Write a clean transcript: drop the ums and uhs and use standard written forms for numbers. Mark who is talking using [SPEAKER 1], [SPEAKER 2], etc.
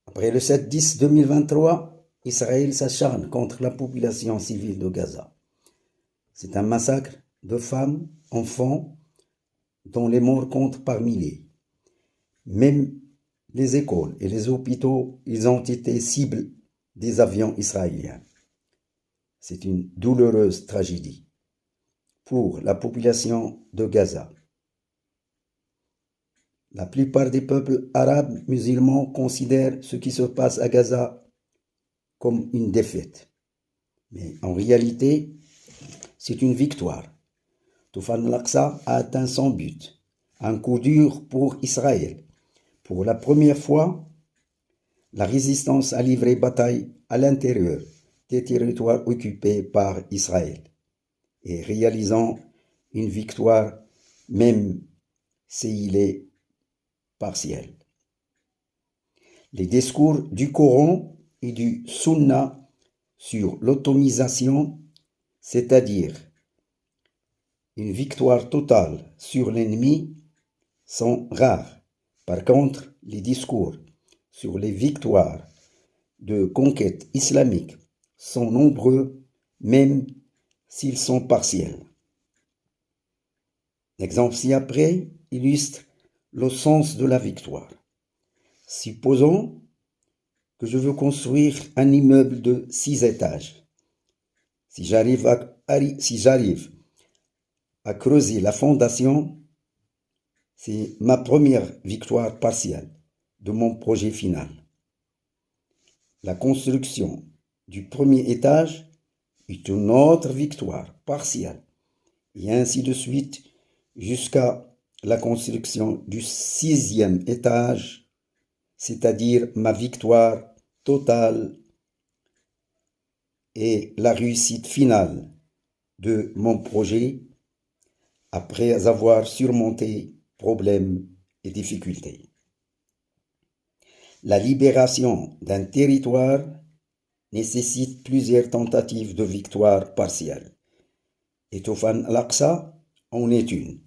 [SPEAKER 1] Après le 7-10-2023, Israël s'acharne contre la population civile de Gaza. C'est un massacre de femmes, enfants, dont les morts comptent par milliers. Même les écoles et les hôpitaux, ils ont été cibles des avions israéliens. C'est une douloureuse tragédie pour la population de Gaza. La plupart des peuples arabes musulmans considèrent ce qui se passe à Gaza comme une défaite. Mais en réalité, c'est une victoire. Toufan al-Aqsa a atteint son but. Un coup dur pour Israël. Pour la première fois, la résistance a livré bataille à l'intérieur des territoires occupés par Israël et réalisant une victoire même s'il est partiel. Les discours du Coran et du Sunna sur l'automisation, c'est-à-dire une victoire totale sur l'ennemi, sont rares. Par contre, les discours sur les victoires de conquête islamique sont nombreux, même s'ils sont partiels. L'exemple ci-après illustre le sens de la victoire. Supposons que je veux construire un immeuble de 6 étages. Si j'arrive à creuser la fondation, c'est ma première victoire partielle de mon projet final. La construction du premier étage est une autre victoire partielle, et ainsi de suite jusqu'à la construction du 6e étage, c'est-à-dire ma victoire totale et la réussite finale de mon projet après avoir surmonté problèmes et difficultés. La libération d'un territoire nécessite plusieurs tentatives de victoire partielle. Et Toufan al-Aqsa en est une.